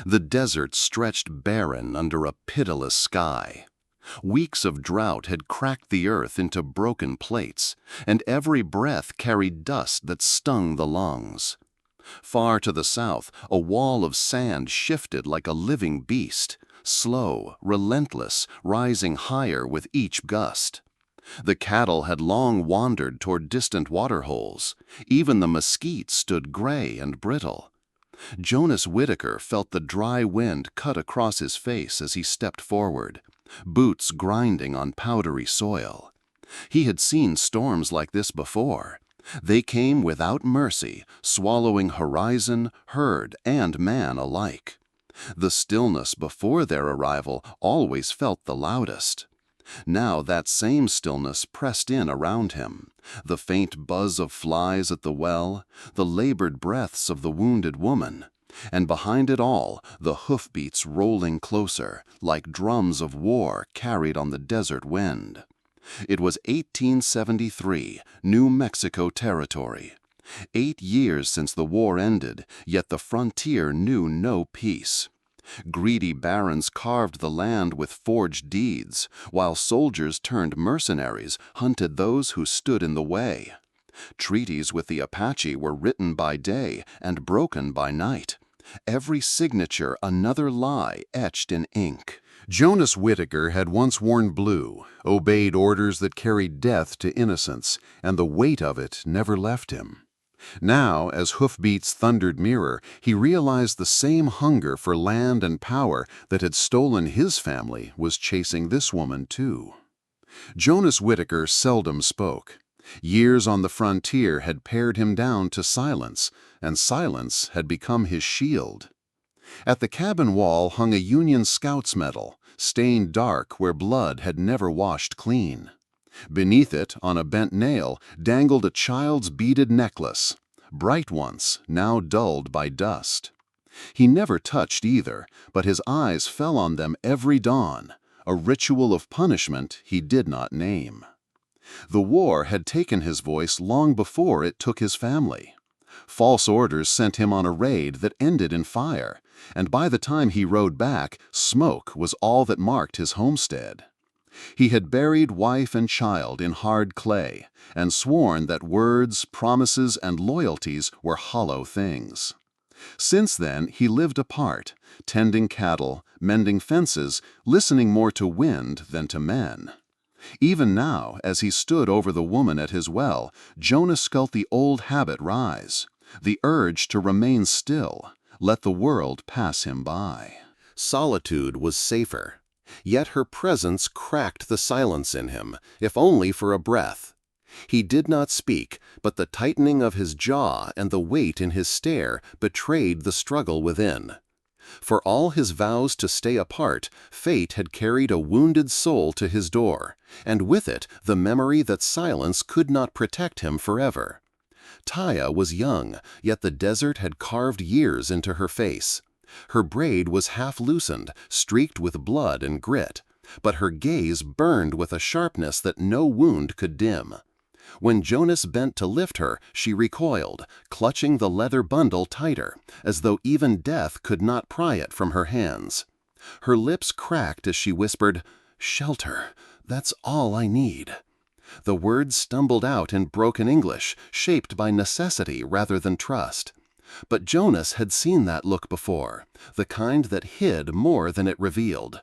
The desert stretched barren under a pitiless sky. Weeks of drought had cracked the earth into broken plates, and every breath carried dust that stung the lungs. Far to the south, a wall of sand shifted like a living beast, slow, relentless, rising higher with each gust. The cattle had long wandered toward distant waterholes. Even the mesquite stood gray and brittle. Jonas Whitaker felt the dry wind cut across his face as he stepped forward, boots grinding on powdery soil. He had seen storms like this before. They came without mercy, swallowing horizon, herd, and man alike. The stillness before their arrival always felt the loudest. Now that same stillness pressed in around him, the faint buzz of flies at the well, the labored breaths of the wounded woman, and behind it all, the hoofbeats rolling closer, like drums of war carried on the desert wind. It was 1873, New Mexico territory. 8 years since the war ended, yet the frontier knew no peace. Greedy barons carved the land with forged deeds, while soldiers turned mercenaries hunted those who stood in the way. Treaties with the Apache were written by day and broken by night. Every signature another lie etched in ink. Jonas Whitaker had once worn blue, obeyed orders that carried death to innocents, and the weight of it never left him. Now, as hoofbeats thundered nearer, he realized the same hunger for land and power that had stolen his family was chasing this woman too. Jonas Whitaker seldom spoke. Years on the frontier had pared him down to silence, and silence had become his shield. At the cabin wall hung a Union Scouts medal, stained dark where blood had never washed clean. Beneath it, on a bent nail, dangled a child's beaded necklace, bright once, now dulled by dust. He never touched either, but his eyes fell on them every dawn, a ritual of punishment he did not name. The war had taken his voice long before it took his family. False orders sent him on a raid that ended in fire, and by the time he rode back, smoke was all that marked his homestead. He had buried wife and child in hard clay, and sworn that words, promises, and loyalties were hollow things. Since then, he lived apart, tending cattle, mending fences, listening more to wind than to men. Even now, as he stood over the woman at his well, Jonas felt the old habit rise, the urge to remain still, let the world pass him by. Solitude was safer. Yet her presence cracked the silence in him, if only for a breath. He did not speak, but the tightening of his jaw and the weight in his stare betrayed the struggle within. For all his vows to stay apart, fate had carried a wounded soul to his door, and with it the memory that silence could not protect him forever. Taya was young, yet the desert had carved years into her face. Her braid was half loosened, streaked with blood and grit, but her gaze burned with a sharpness that no wound could dim. When Jonas bent to lift her, she recoiled, clutching the leather bundle tighter, as though even death could not pry it from her hands. Her lips cracked as she whispered, "Shelter, that's all I need." The words stumbled out in broken English, shaped by necessity rather than trust. But Jonas had seen that look before, the kind that hid more than it revealed.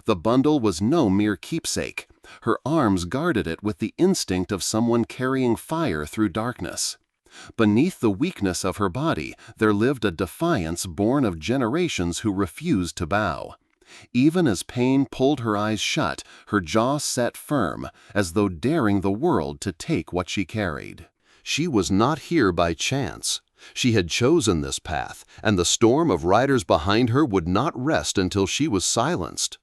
The bundle was no mere keepsake. Her arms guarded it with the instinct of someone carrying fire through darkness. Beneath the weakness of her body, there lived a defiance born of generations who refused to bow. Even as pain pulled her eyes shut, her jaw set firm, as though daring the world to take what she carried. She was not here by chance. She had chosen this path, and the storm of riders behind her would not rest until she was silenced.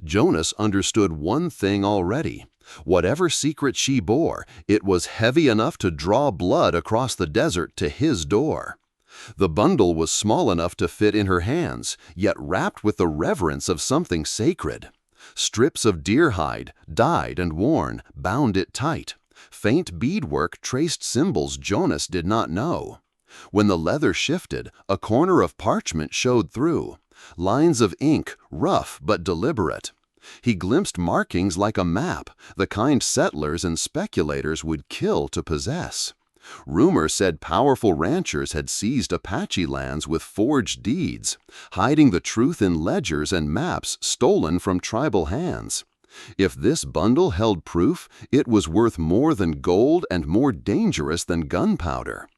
Jonas understood one thing already. Whatever secret she bore, it was heavy enough to draw blood across the desert to his door. The bundle was small enough to fit in her hands, yet wrapped with the reverence of something sacred. Strips of deer hide, dyed and worn, bound it tight. Faint beadwork traced symbols Jonas did not know. When the leather shifted, a corner of parchment showed through. Lines of ink, rough but deliberate. He glimpsed markings like a map, the kind settlers and speculators would kill to possess. Rumor said powerful ranchers had seized Apache lands with forged deeds, hiding the truth in ledgers and maps stolen from tribal hands. If this bundle held proof, it was worth more than gold and more dangerous than gunpowder.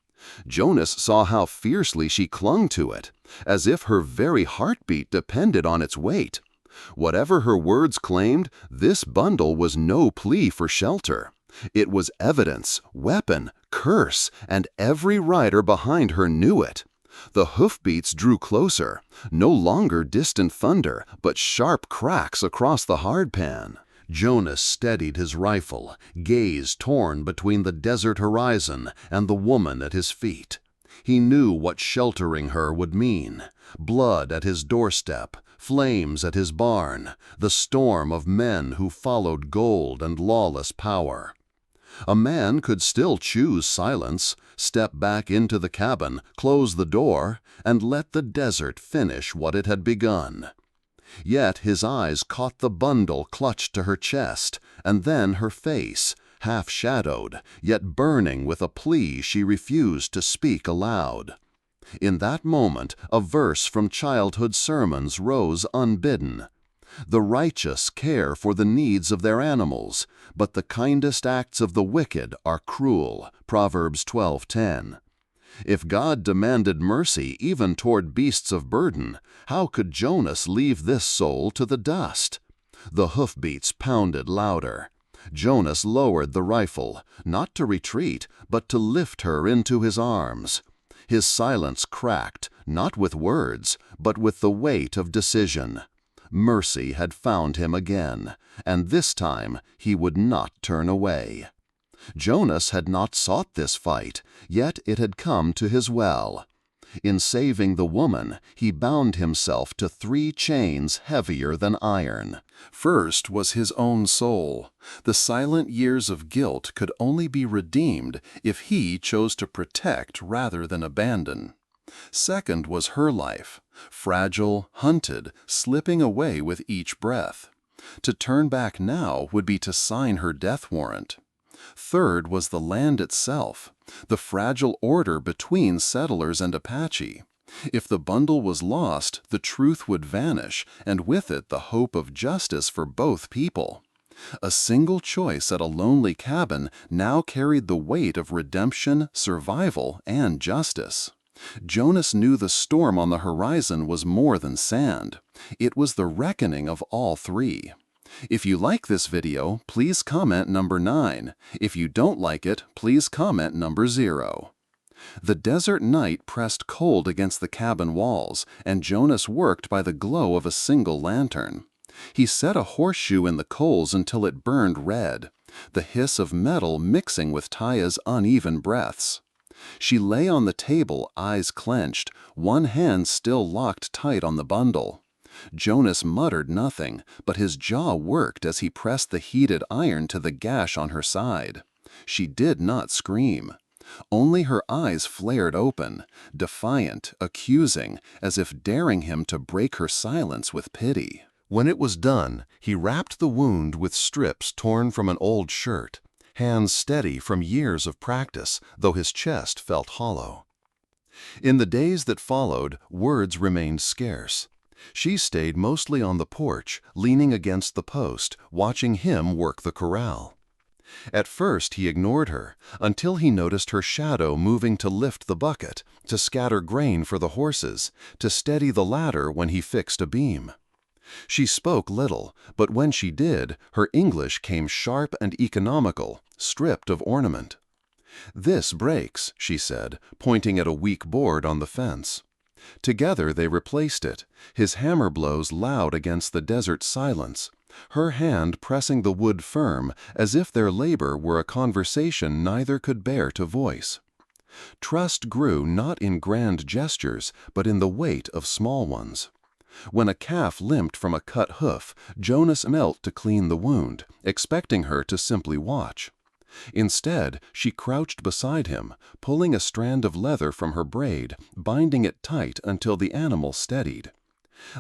Jonas saw how fiercely she clung to it, as if her very heartbeat depended on its weight. Whatever her words claimed, this bundle was no plea for shelter. It was evidence, weapon, curse, and every rider behind her knew it. The hoofbeats drew closer, no longer distant thunder, but sharp cracks across the hardpan. Jonas steadied his rifle, gaze torn between the desert horizon and the woman at his feet. He knew what sheltering her would mean. Blood at his doorstep, flames at his barn, the storm of men who followed gold and lawless power. A man could still choose silence, step back into the cabin, close the door, and let the desert finish what it had begun. Yet his eyes caught the bundle clutched to her chest, and then her face, half-shadowed, yet burning with a plea she refused to speak aloud. In that moment, a verse from childhood sermons rose unbidden. The righteous care for the needs of their animals, but the kindest acts of the wicked are cruel. Proverbs 12:10. If God demanded mercy even toward beasts of burden, how could Jonas leave this soul to the dust? The hoofbeats pounded louder. Jonas lowered the rifle, not to retreat, but to lift her into his arms. His silence cracked, not with words, but with the weight of decision. Mercy had found him again, and this time he would not turn away. Jonas had not sought this fight, yet it had come to his well. In saving the woman, he bound himself to 3 chains heavier than iron. First was his own soul. The silent years of guilt could only be redeemed if he chose to protect rather than abandon. Second was her life, fragile, hunted, slipping away with each breath. To turn back now would be to sign her death warrant. Third was the land itself, the fragile order between settlers and Apache. If the bundle was lost, the truth would vanish, and with it the hope of justice for both people. A single choice at a lonely cabin now carried the weight of redemption, survival, and justice. Jonas knew the storm on the horizon was more than sand. It was the reckoning of all 3. If you like this video, please comment number 9. If you don't like it, please comment number 0. The desert night pressed cold against the cabin walls, and Jonas worked by the glow of a single lantern. He set a horseshoe in the coals until it burned red, the hiss of metal mixing with Taya's uneven breaths. She lay on the table, eyes clenched, one hand still locked tight on the bundle. Jonas muttered nothing, but his jaw worked as he pressed the heated iron to the gash on her side. She did not scream. Only her eyes flared open, defiant, accusing, as if daring him to break her silence with pity. When it was done, he wrapped the wound with strips torn from an old shirt, hands steady from years of practice, though his chest felt hollow. In the days that followed, words remained scarce. She stayed mostly on the porch, leaning against the post, watching him work the corral. At first he ignored her, until he noticed her shadow moving to lift the bucket, to scatter grain for the horses, to steady the ladder when he fixed a beam. She spoke little, but when she did, her English came sharp and economical, stripped of ornament. "This breaks," she said, pointing at a weak board on the fence. Together they replaced it, his hammer blows loud against the desert silence, her hand pressing the wood firm as if their labor were a conversation neither could bear to voice. Trust grew not in grand gestures, but in the weight of small ones. When a calf limped from a cut hoof, Jonas knelt to clean the wound, expecting her to simply watch. Instead, she crouched beside him, pulling a strand of leather from her braid, binding it tight until the animal steadied.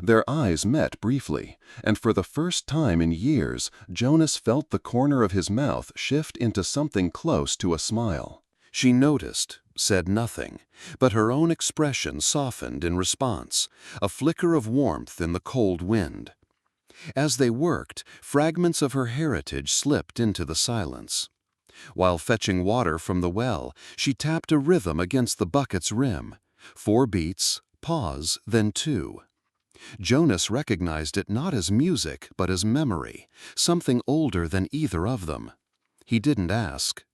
Their eyes met briefly, and for the first time in years, Jonas felt the corner of his mouth shift into something close to a smile. She noticed, said nothing, but her own expression softened in response, a flicker of warmth in the cold wind. As they worked, fragments of her heritage slipped into the silence. While fetching water from the well, she tapped a rhythm against the bucket's rim. 4 beats, pause, then 2. Jonas recognized it not as music, but as memory, something older than either of them. He didn't ask.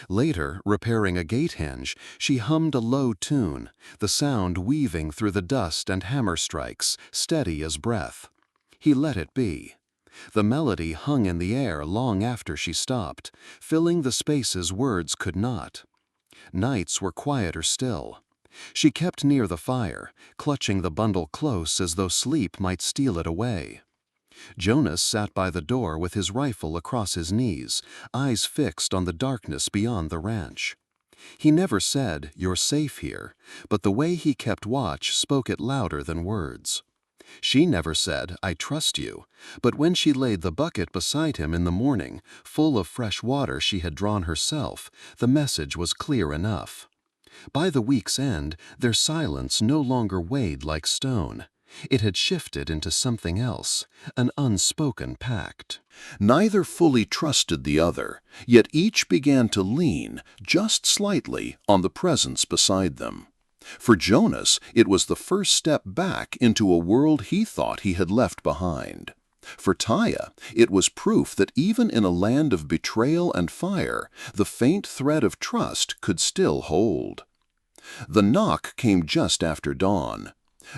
Later, repairing a gate hinge, she hummed a low tune, the sound weaving through the dust and hammer strikes, steady as breath. He let it be. The melody hung in the air long after she stopped, filling the spaces words could not. Nights were quieter still. She kept near the fire, clutching the bundle close as though sleep might steal it away. Jonas sat by the door with his rifle across his knees, eyes fixed on the darkness beyond the ranch. He never said, "You're safe here," but the way he kept watch spoke it louder than words. She never said, "I trust you," but when she laid the bucket beside him in the morning, full of fresh water she had drawn herself, the message was clear enough. By the week's end, their silence no longer weighed like stone. It had shifted into something else, an unspoken pact. Neither fully trusted the other, yet each began to lean, just slightly, on the presence beside them. For Jonas, it was the first step back into a world he thought he had left behind. For Taya, it was proof that even in a land of betrayal and fire, the faint thread of trust could still hold. The knock came just after dawn.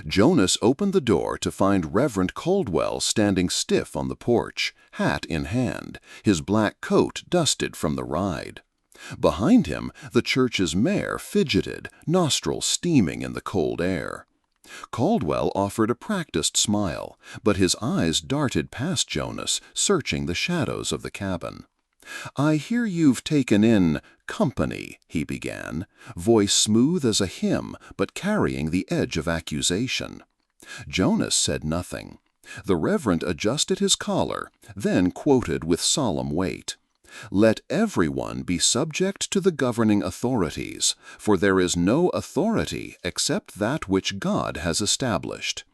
Jonas opened the door to find Reverend Caldwell standing stiff on the porch, hat in hand, his black coat dusted from the ride. Behind him, the church's mare fidgeted, nostrils steaming in the cold air. Caldwell offered a practiced smile, but his eyes darted past Jonas, searching the shadows of the cabin. "I hear you've taken in company," he began, voice smooth as a hymn, but carrying the edge of accusation. Jonas said nothing. The Reverend adjusted his collar, then quoted with solemn weight, "Let everyone be subject to the governing authorities, for there is no authority except that which God has established."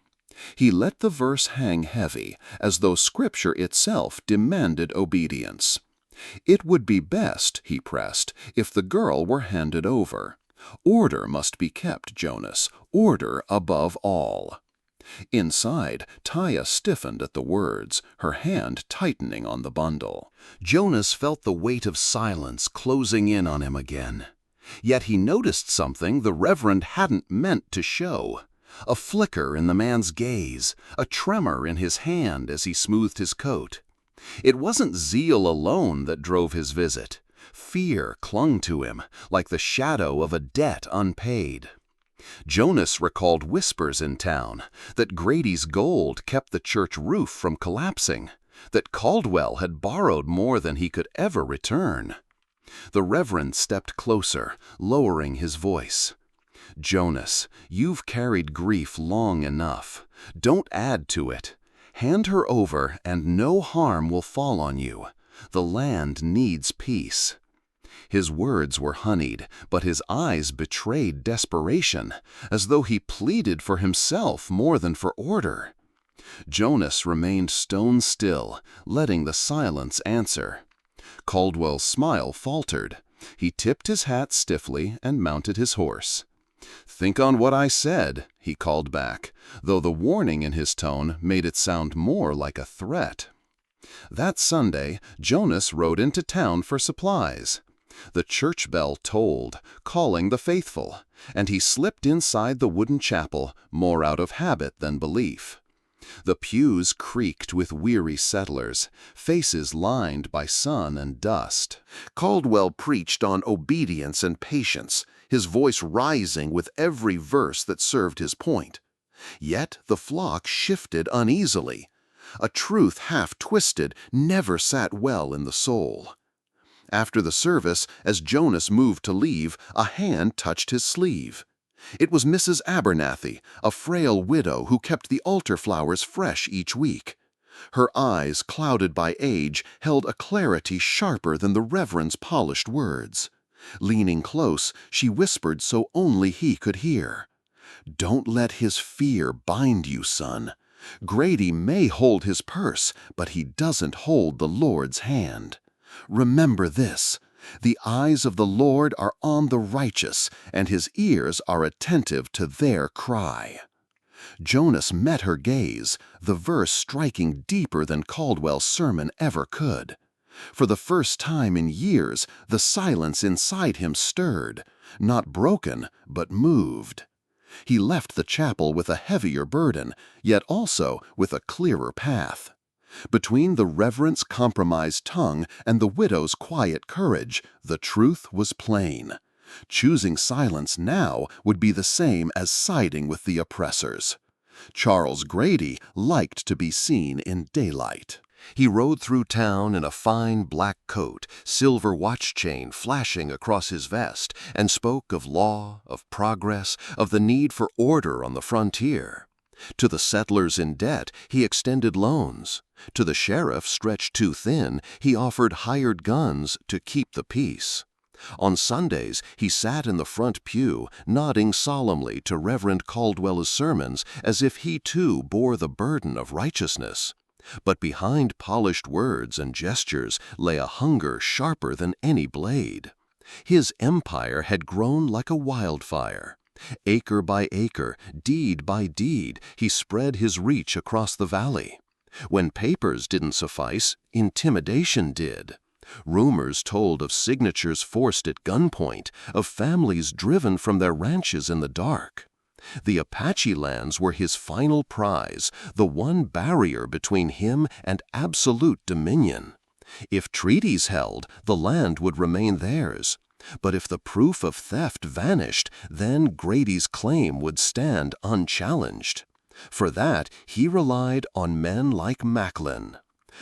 He let the verse hang heavy, as though Scripture itself demanded obedience. It would be best, he pressed, if the girl were handed over. Order must be kept, Jonas, order above all. Inside, Taya stiffened at the words, her hand tightening on the bundle. Jonas felt the weight of silence closing in on him again. Yet he noticed something the Reverend hadn't meant to show. A flicker in the man's gaze, a tremor in his hand as he smoothed his coat. It wasn't zeal alone that drove his visit. Fear clung to him, like the shadow of a debt unpaid. Jonas recalled whispers in town, that Grady's gold kept the church roof from collapsing, that Caldwell had borrowed more than he could ever return. The Reverend stepped closer, lowering his voice. "Jonas, you've carried grief long enough. Don't add to it. Hand her over, and no harm will fall on you. The land needs peace." His words were honeyed, but his eyes betrayed desperation, as though he pleaded for himself more than for order. Jonas remained stone still, letting the silence answer. Caldwell's smile faltered. He tipped his hat stiffly and mounted his horse. "Think on what I said," he called back, though the warning in his tone made it sound more like a threat. That Sunday, Jonas rode into town for supplies. The church bell tolled, calling the faithful, and he slipped inside the wooden chapel, more out of habit than belief. The pews creaked with weary settlers, faces lined by sun and dust. Caldwell preached on obedience and patience, his voice rising with every verse that served his point. Yet the flock shifted uneasily. A truth half-twisted never sat well in the soul. After the service, as Jonas moved to leave, a hand touched his sleeve. It was Mrs. Abernathy, a frail widow who kept the altar flowers fresh each week. Her eyes, clouded by age, held a clarity sharper than the Reverend's polished words. Leaning close, she whispered so only he could hear. "Don't let his fear bind you, son. Grady may hold his purse, but he doesn't hold the Lord's hand. Remember this: the eyes of the Lord are on the righteous, and his ears are attentive to their cry." Jonas met her gaze, the verse striking deeper than Caldwell's sermon ever could. For the first time in years, the silence inside him stirred, not broken, but moved. He left the chapel with a heavier burden, yet also with a clearer path. Between the Reverend's compromised tongue and the widow's quiet courage, the truth was plain. Choosing silence now would be the same as siding with the oppressors. Charles Grady liked to be seen in daylight. He rode through town in a fine black coat, silver watch chain flashing across his vest, and spoke of law, of progress, of the need for order on the frontier. To the settlers in debt, he extended loans. To the sheriff stretched too thin, he offered hired guns to keep the peace. On Sundays, he sat in the front pew, nodding solemnly to Reverend Caldwell's sermons as if he too bore the burden of righteousness. But behind polished words and gestures lay a hunger sharper than any blade. His empire had grown like a wildfire. Acre by acre, deed by deed, he spread his reach across the valley. When papers didn't suffice, intimidation did. Rumors told of signatures forced at gunpoint, of families driven from their ranches in the dark. The Apache lands were his final prize, the one barrier between him and absolute dominion. If treaties held, the land would remain theirs. But if the proof of theft vanished, then Grady's claim would stand unchallenged. For that, he relied on men like Macklin.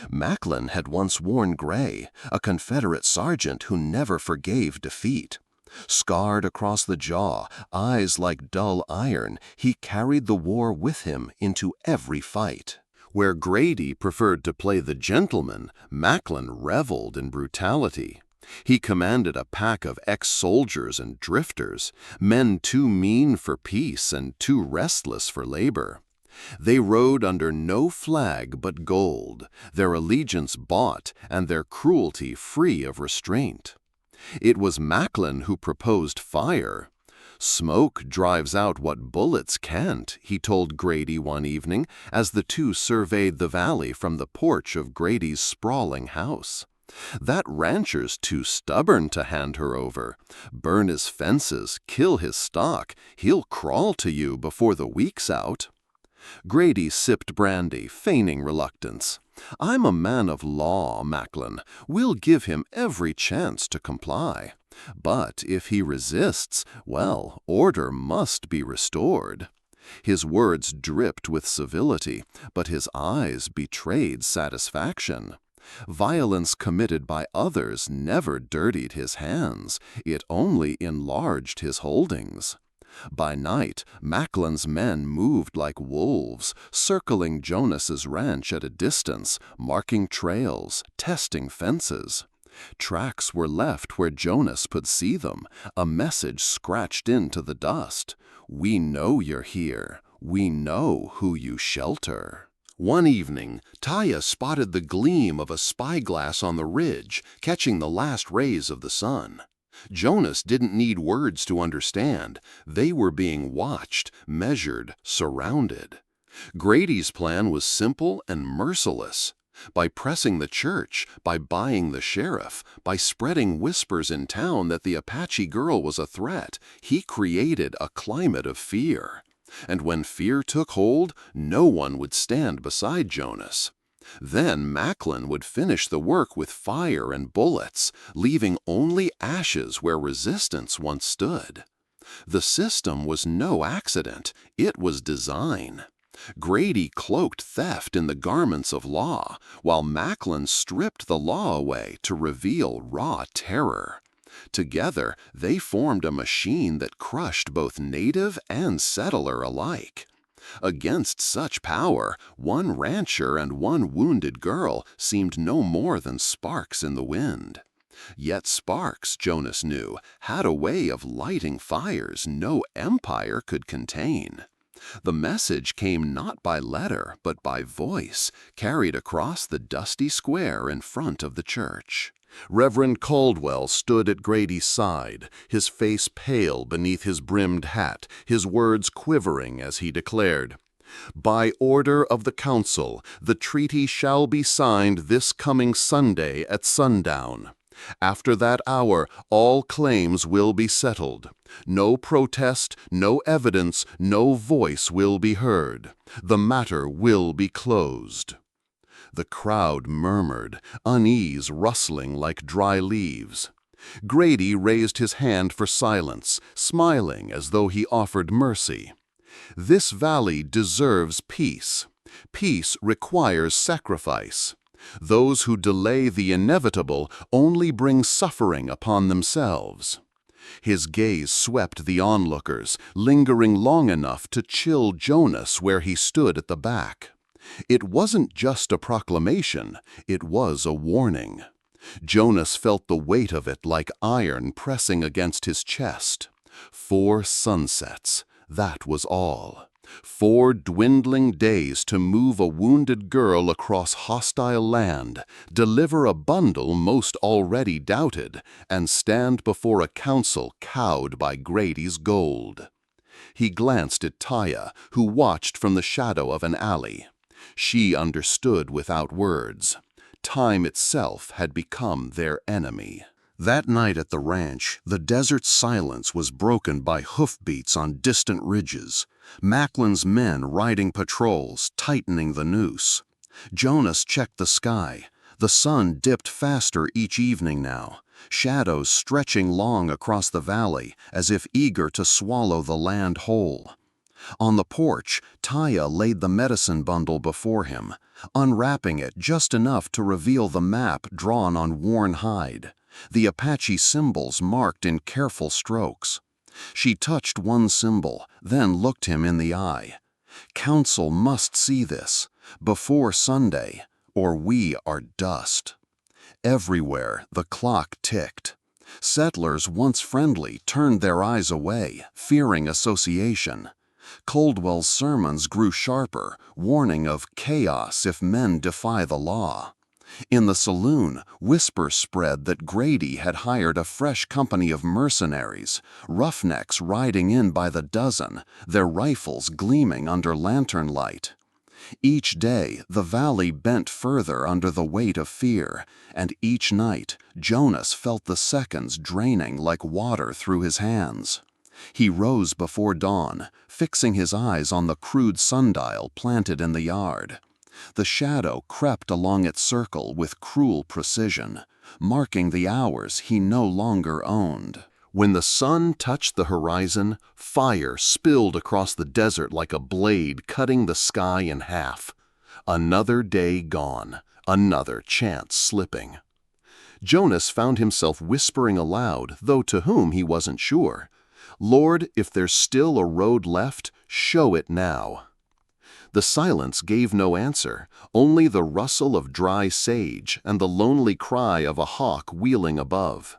Macklin had once worn gray, a Confederate sergeant who never forgave defeat. Scarred across the jaw, eyes like dull iron, he carried the war with him into every fight. Where Grady preferred to play the gentleman, Macklin reveled in brutality. He commanded a pack of ex-soldiers and drifters, men too mean for peace and too restless for labor. They rode under no flag but gold, their allegiance bought and their cruelty free of restraint. It was Macklin who proposed fire. "Smoke drives out what bullets can't," he told Grady one evening as the two surveyed the valley from the porch of Grady's sprawling house. "That rancher's too stubborn to hand her over. Burn his fences, kill his stock, he'll crawl to you before the week's out." Grady sipped brandy, feigning reluctance. "I'm a man of law, Macklin. We'll give him every chance to comply. But if he resists, well, order must be restored." His words dripped with civility, but his eyes betrayed satisfaction. Violence committed by others never dirtied his hands, it only enlarged his holdings. By night, Macklin's men moved like wolves, circling Jonas's ranch at a distance, marking trails, testing fences. Tracks were left where Jonas could see them, a message scratched into the dust. "We know you're here. We know who you shelter." One evening, Taya spotted the gleam of a spyglass on the ridge, catching the last rays of the sun. Jonas didn't need words to understand. They were being watched, measured, surrounded. Grady's plan was simple and merciless. By pressing the church, by buying the sheriff, by spreading whispers in town that the Apache girl was a threat, he created a climate of fear. And when fear took hold, no one would stand beside Jonas. Then Macklin would finish the work with fire and bullets, leaving only ashes where resistance once stood. The system was no accident, it was design. Grady cloaked theft in the garments of law, while Macklin stripped the law away to reveal raw terror. Together, they formed a machine that crushed both native and settler alike. Against such power, one rancher and one wounded girl seemed no more than sparks in the wind. Yet sparks, Jonas knew, had a way of lighting fires no empire could contain. The message came not by letter, but by voice, carried across the dusty square in front of the church. Reverend Caldwell stood at Grady's side, his face pale beneath his brimmed hat, his words quivering as he declared, "By order of the council, the treaty shall be signed this coming Sunday at sundown. After that hour, all claims will be settled. No protest, no evidence, no voice will be heard. The matter will be closed." The crowd murmured, unease rustling like dry leaves. Grady raised his hand for silence, smiling as though he offered mercy. This valley deserves peace. Peace requires sacrifice. Those who delay the inevitable only bring suffering upon themselves. His gaze swept the onlookers, lingering long enough to chill Jonas where he stood at the back. It wasn't just a proclamation, it was a warning. Jonas felt the weight of it like iron pressing against his chest. 4 sunsets, that was all. 4 dwindling days to move a wounded girl across hostile land, deliver a bundle most already doubted, and stand before a council cowed by Grady's gold. He glanced at Taya, who watched from the shadow of an alley. She understood without words. Time itself had become their enemy. That night at the ranch, the desert silence was broken by hoofbeats on distant ridges, Macklin's men riding patrols, tightening the noose. Jonas checked the sky. The sun dipped faster each evening now, shadows stretching long across the valley as if eager to swallow the land whole. On the porch, Taya laid the medicine bundle before him, unwrapping it just enough to reveal the map drawn on worn hide, the Apache symbols marked in careful strokes. She touched one symbol, then looked him in the eye. "Council must see this, before Sunday, or we are dust." Everywhere, the clock ticked. Settlers once friendly turned their eyes away, fearing association. Caldwell's sermons grew sharper, warning of chaos if men defy the law. In the saloon, whispers spread that Grady had hired a fresh company of mercenaries, roughnecks riding in by the dozen, their rifles gleaming under lantern light. Each day, the valley bent further under the weight of fear, and each night, Jonas felt the seconds draining like water through his hands. He rose before dawn, fixing his eyes on the crude sundial planted in the yard. The shadow crept along its circle with cruel precision, marking the hours he no longer owned. When the sun touched the horizon, fire spilled across the desert like a blade cutting the sky in half. Another day gone, another chance slipping. Jonas found himself whispering aloud, though to whom he wasn't sure, "Lord, if there's still a road left, show it now." The silence gave no answer, only the rustle of dry sage and the lonely cry of a hawk wheeling above.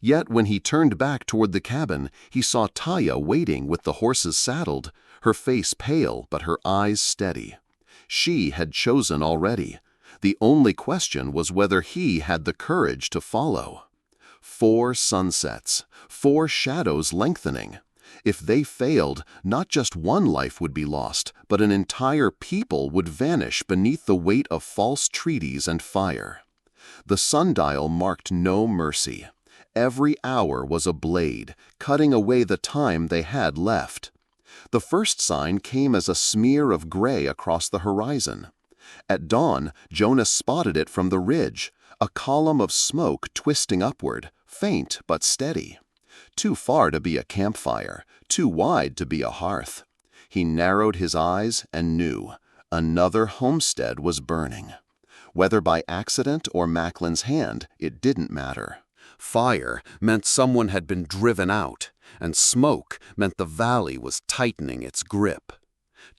Yet when he turned back toward the cabin, he saw Taya waiting with the horses saddled, her face pale but her eyes steady. She had chosen already. The only question was whether he had the courage to follow. 4 sunsets, 4 shadows lengthening. If they failed, not just one life would be lost, but an entire people would vanish beneath the weight of false treaties and fire. The sundial marked no mercy. Every hour was a blade, cutting away the time they had left. The first sign came as a smear of gray across the horizon. At dawn, Jonas spotted it from the ridge, a column of smoke twisting upward, faint but steady. Too far to be a campfire, too wide to be a hearth. He narrowed his eyes and knew another homestead was burning. Whether by accident or Macklin's hand, it didn't matter. Fire meant someone had been driven out, and smoke meant the valley was tightening its grip.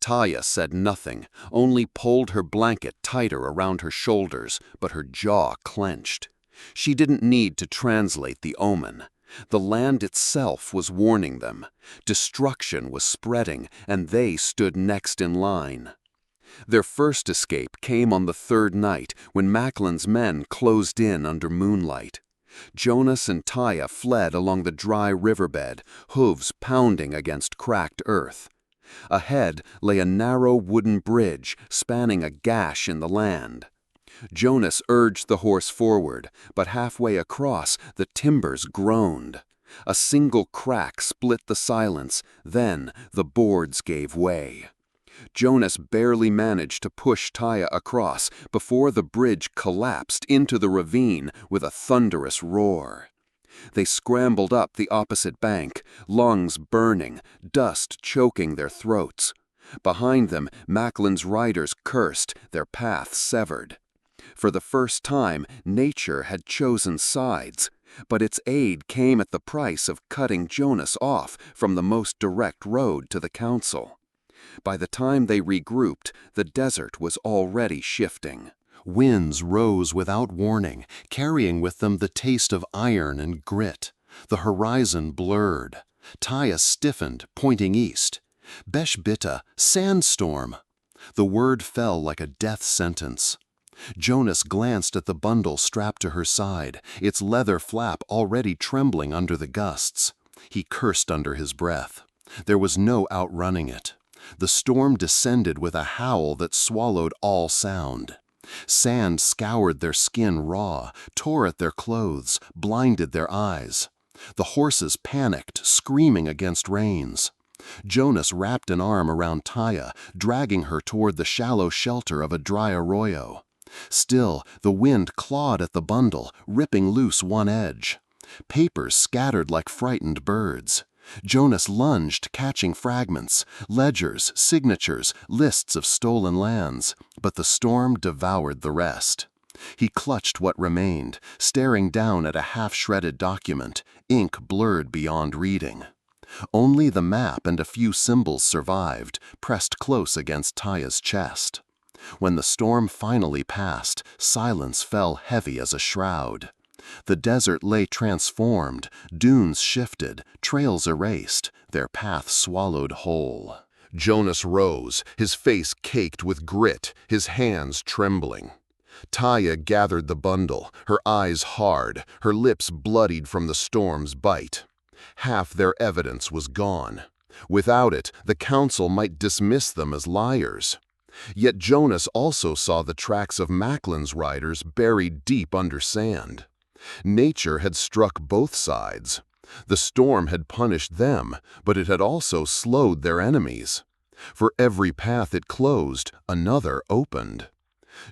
Taya said nothing, only pulled her blanket tighter around her shoulders, but her jaw clenched. She didn't need to translate the omen. The land itself was warning them. Destruction was spreading, and they stood next in line. Their first escape came on the third night when Macklin's men closed in under moonlight. Jonas and Taya fled along the dry riverbed, hooves pounding against cracked earth. Ahead lay a narrow wooden bridge spanning a gash in the land. Jonas urged the horse forward, but halfway across, the timbers groaned. A single crack split the silence, then the boards gave way. Jonas barely managed to push Taya across before the bridge collapsed into the ravine with a thunderous roar. They scrambled up the opposite bank, lungs burning, dust choking their throats. Behind them, Macklin's riders cursed, their path severed. For the first time, nature had chosen sides, but its aid came at the price of cutting Jonas off from the most direct road to the council. By the time they regrouped, the desert was already shifting. Winds rose without warning, carrying with them the taste of iron and grit. The horizon blurred. Taya stiffened, pointing east. Beshbita, sandstorm! The word fell like a death sentence. Jonas glanced at the bundle strapped to her side, its leather flap already trembling under the gusts. He cursed under his breath. There was no outrunning it. The storm descended with a howl that swallowed all sound. Sand scoured their skin raw, tore at their clothes, blinded their eyes. The horses panicked, screaming against reins. Jonas wrapped an arm around Taya, dragging her toward the shallow shelter of a dry arroyo. Still, the wind clawed at the bundle, ripping loose one edge. Papers scattered like frightened birds. Jonas lunged, catching fragments, ledgers, signatures, lists of stolen lands, but the storm devoured the rest. He clutched what remained, staring down at a half-shredded document, ink blurred beyond reading. Only the map and a few symbols survived, pressed close against Taya's chest. When the storm finally passed, silence fell heavy as a shroud. The desert lay transformed, dunes shifted, trails erased, their path swallowed whole. Jonas rose, his face caked with grit, his hands trembling. Taya gathered the bundle, her eyes hard, her lips bloodied from the storm's bite. Half their evidence was gone. Without it, the council might dismiss them as liars. Yet Jonas also saw the tracks of Macklin's riders buried deep under sand. Nature had struck both sides. The storm had punished them, but it had also slowed their enemies. For every path it closed, another opened.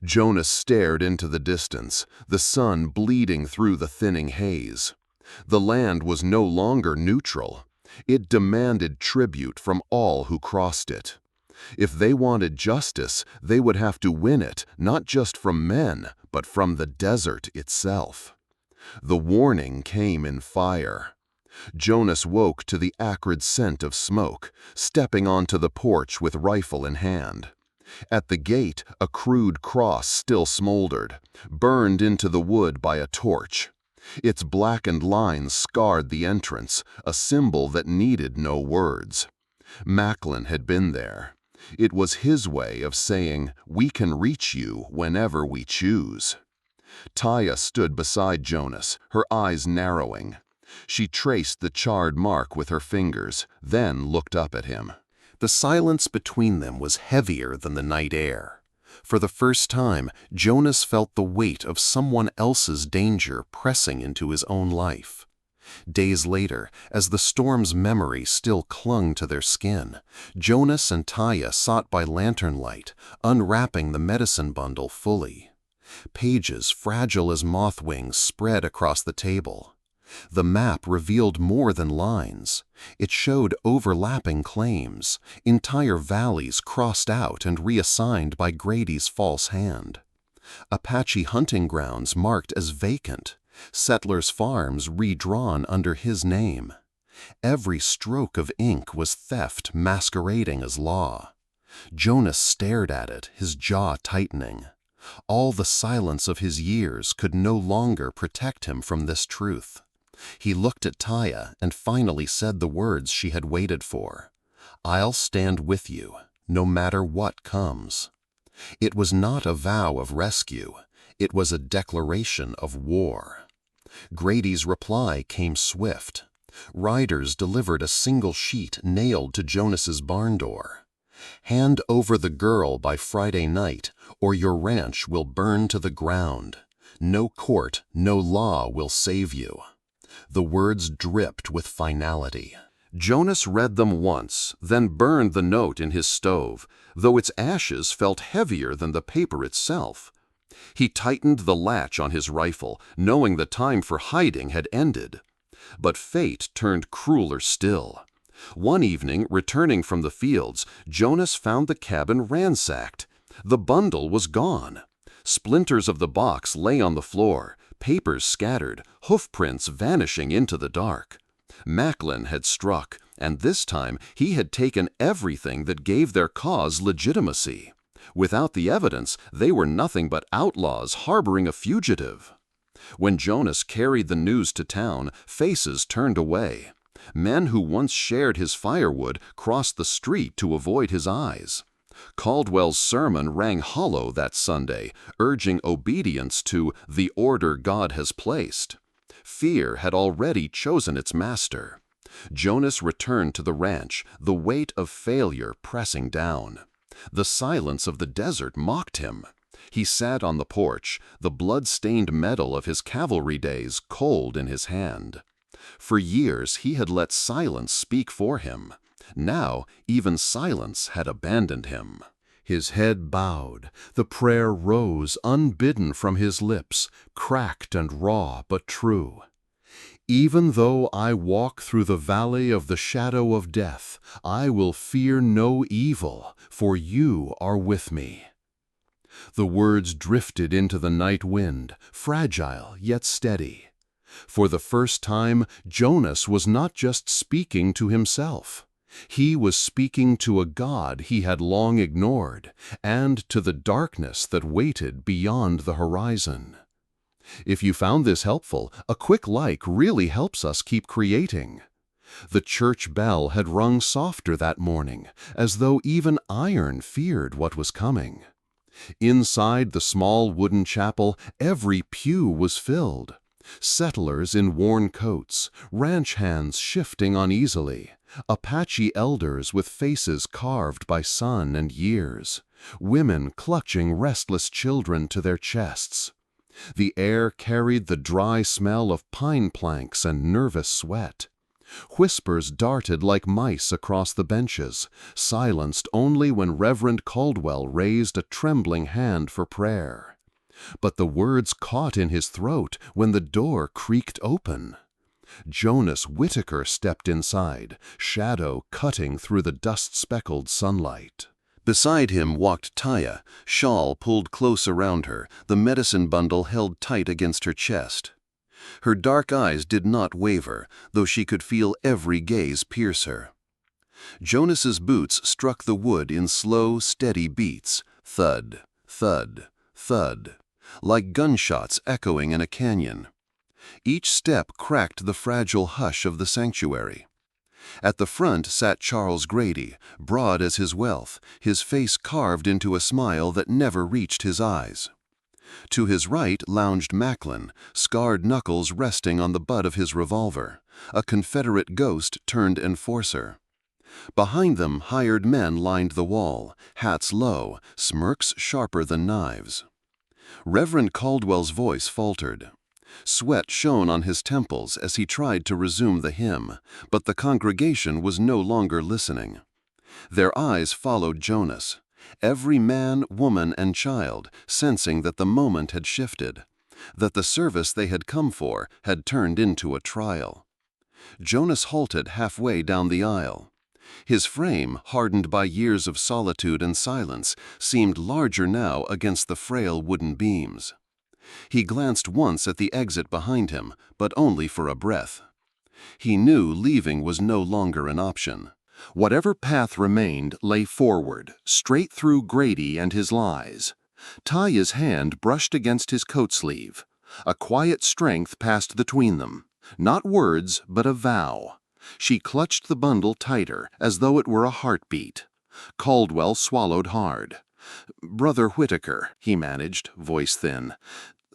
Jonas stared into the distance, the sun bleeding through the thinning haze. The land was no longer neutral. It demanded tribute from all who crossed it. If they wanted justice, they would have to win it, not just from men, but from the desert itself. The warning came in fire. Jonas woke to the acrid scent of smoke, stepping onto the porch with rifle in hand. At the gate, a crude cross still smoldered, burned into the wood by a torch. Its blackened lines scarred the entrance, a symbol that needed no words. Macklin had been there. It was his way of saying, "We can reach you whenever we choose." Taya stood beside Jonas, her eyes narrowing. She traced the charred mark with her fingers, then looked up at him. The silence between them was heavier than the night air. For the first time, Jonas felt the weight of someone else's danger pressing into his own life. Days later, as the storm's memory still clung to their skin, Jonas and Taya sat by lantern light, unwrapping the medicine bundle fully. Pages fragile as moth wings spread across the table. The map revealed more than lines. It showed overlapping claims, entire valleys crossed out and reassigned by Grady's false hand. Apache hunting grounds marked as vacant, Settlers' farms redrawn under his name. Every stroke of ink was theft masquerading as law. Jonas stared at it, his jaw tightening. All the silence of his years could no longer protect him from this truth. He looked at Taya and finally said the words she had waited for. "I'll stand with you, no matter what comes." It was not a vow of rescue. It was a declaration of war. Grady's reply came swift. Riders delivered a single sheet nailed to Jonas's barn door. "Hand over the girl by Friday night, or your ranch will burn to the ground. No court, no law will save you." The words dripped with finality. Jonas read them once, then burned the note in his stove, though its ashes felt heavier than the paper itself. He tightened the latch on his rifle, knowing the time for hiding had ended. But fate turned crueler still. One evening, returning from the fields, Jonas found the cabin ransacked. The bundle was gone. Splinters of the box lay on the floor, papers scattered, hoofprints vanishing into the dark. Macklin had struck, and this time he had taken everything that gave their cause legitimacy. Without the evidence, they were nothing but outlaws harboring a fugitive. When Jonas carried the news to town, faces turned away. Men who once shared his firewood crossed the street to avoid his eyes. Caldwell's sermon rang hollow that Sunday, urging obedience to the order God has placed. Fear had already chosen its master. Jonas returned to the ranch, the weight of failure pressing down. The silence of the desert mocked him. He sat on the porch, the blood-stained medal of his cavalry days cold in his hand. For years he had let silence speak for him. Now even silence had abandoned him. His head bowed, the prayer rose unbidden from his lips, cracked and raw but true. "Even though I walk through the valley of the shadow of death, I will fear no evil, for you are with me." The words drifted into the night wind, fragile yet steady. For the first time, Jonas was not just speaking to himself. He was speaking to a God he had long ignored, and to the darkness that waited beyond the horizon. If you found this helpful, a quick like really helps us keep creating. The church bell had rung softer that morning, as though even iron feared what was coming. Inside the small wooden chapel, every pew was filled. Settlers in worn coats, ranch hands shifting uneasily, Apache elders with faces carved by sun and years, women clutching restless children to their chests. The air carried the dry smell of pine planks and nervous sweat. Whispers darted like mice across the benches, silenced only when Reverend Caldwell raised a trembling hand for prayer. But the words caught in his throat when the door creaked open. Jonas Whitaker stepped inside, shadow cutting through the dust-speckled sunlight. Beside him walked Taya, shawl pulled close around her, the medicine bundle held tight against her chest. Her dark eyes did not waver, though she could feel every gaze pierce her. Jonas's boots struck the wood in slow, steady beats, thud, thud, thud, like gunshots echoing in a canyon. Each step cracked the fragile hush of the sanctuary. At the front sat Charles Grady, broad as his wealth, his face carved into a smile that never reached his eyes. To his right lounged Macklin, scarred knuckles resting on the butt of his revolver, a Confederate ghost turned enforcer. Behind them, hired men lined the wall, hats low, smirks sharper than knives. Reverend Caldwell's voice faltered. Sweat shone on his temples as he tried to resume the hymn, but the congregation was no longer listening. Their eyes followed Jonas, every man, woman, and child sensing that the moment had shifted, that the service they had come for had turned into a trial. Jonas halted halfway down the aisle. His frame, hardened by years of solitude and silence, seemed larger now against the frail wooden beams. He glanced once at the exit behind him, but only for a breath. He knew leaving was no longer an option. Whatever path remained lay forward, straight through Grady and his lies. Taya's hand brushed against his coat sleeve. A quiet strength passed between them. Not words, but a vow. She clutched the bundle tighter, as though it were a heartbeat. Caldwell swallowed hard. "Brother Whitaker," he managed, voice thin,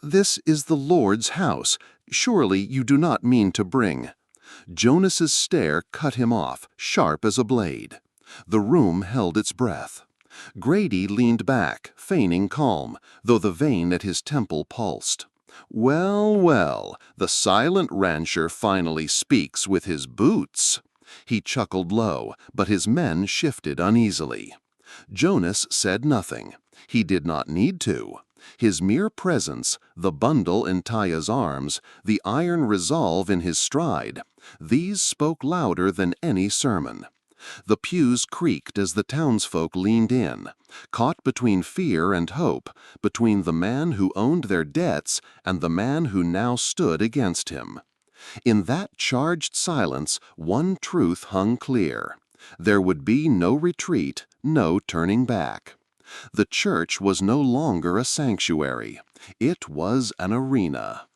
"this is the Lord's house. Surely you do not mean to bring—" Jonas's stare cut him off, sharp as a blade. The room held its breath. Grady leaned back, feigning calm, though the vein at his temple pulsed. "Well, well, the silent rancher finally speaks with his boots." He chuckled low, but his men shifted uneasily. Jonas said nothing. He did not need to. His mere presence, the bundle in Taya's arms, the iron resolve in his stride, these spoke louder than any sermon. The pews creaked as the townsfolk leaned in, caught between fear and hope, between the man who owned their debts and the man who now stood against him. In that charged silence, one truth hung clear. There would be no retreat, no turning back. The church was no longer a sanctuary. It was an arena.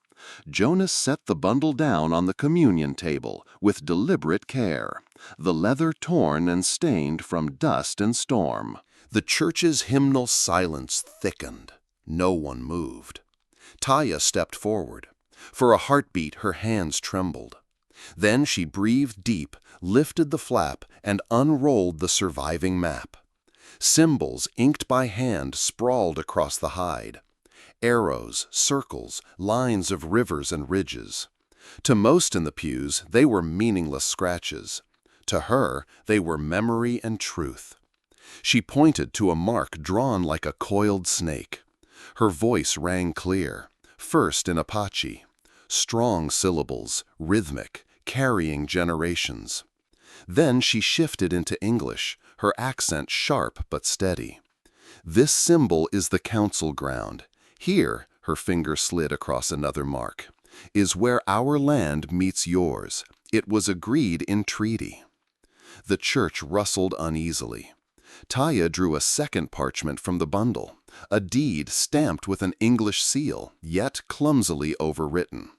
Jonas set the bundle down on the communion table with deliberate care, the leather torn and stained from dust and storm. The church's hymnal silence thickened. No one moved. Taya stepped forward. For a heartbeat, her hands trembled. Then she breathed deep, lifted the flap, and unrolled the surviving map. Symbols, inked by hand, sprawled across the hide. Arrows, circles, lines of rivers and ridges. To most in the pews, they were meaningless scratches. To her, they were memory and truth. She pointed to a mark drawn like a coiled snake. Her voice rang clear, first in Apache. Strong syllables, rhythmic, carrying generations. Then she shifted into English, her accent sharp but steady. "This symbol is the council ground. Here," her finger slid across another mark, "is where our land meets yours. It was agreed in treaty." The church rustled uneasily. Taya drew a second parchment from the bundle, a deed stamped with an English seal, yet clumsily overwritten.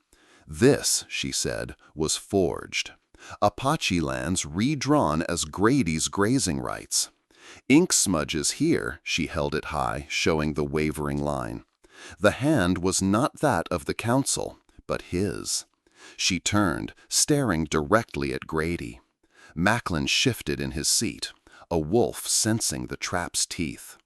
This, she said, was forged. Apache lands redrawn as Grady's grazing rights. Ink smudges here, she held it high, showing the wavering line. The hand was not that of the council, but his. She turned, staring directly at Grady. Macklin shifted in his seat, a wolf sensing the trap's teeth.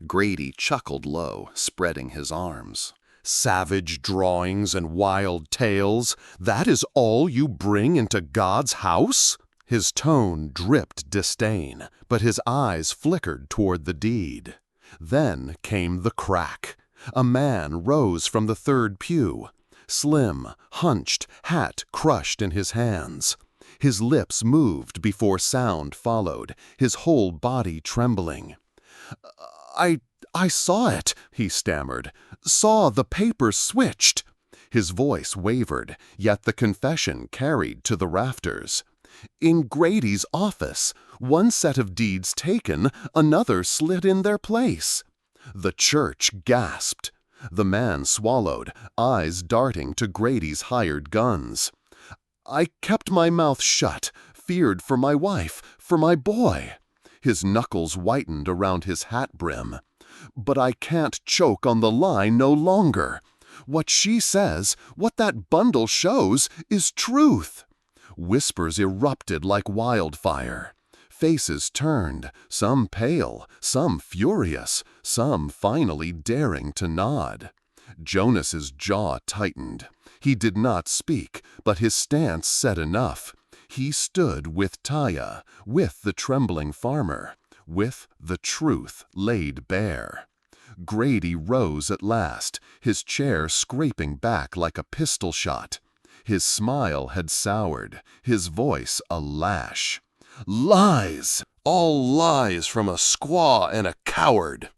Grady chuckled low, spreading his arms. "Savage drawings and wild tales, that is all you bring into God's house?" His tone dripped disdain, but his eyes flickered toward the deed. Then came the crack. A man rose from the third pew, slim, hunched, hat crushed in his hands. His lips moved before sound followed, his whole body trembling. I saw it," he stammered. "Saw the papers switched." His voice wavered, yet the confession carried to the rafters. "In Grady's office, one set of deeds taken, another slid in their place." The church gasped. The man swallowed, eyes darting to Grady's hired guns. "I kept my mouth shut, feared for my wife, for my boy." His knuckles whitened around his hat brim. "But I can't choke on the lie no longer. What she says, what that bundle shows, is truth." Whispers erupted like wildfire. Faces turned, some pale, some furious, some finally daring to nod. Jonas's jaw tightened. He did not speak, but his stance said enough. He stood with Taya, with the trembling farmer, with the truth laid bare. Grady rose at last, his chair scraping back like a pistol shot. His smile had soured, his voice a lash. "Lies! All lies from a squaw and a coward!"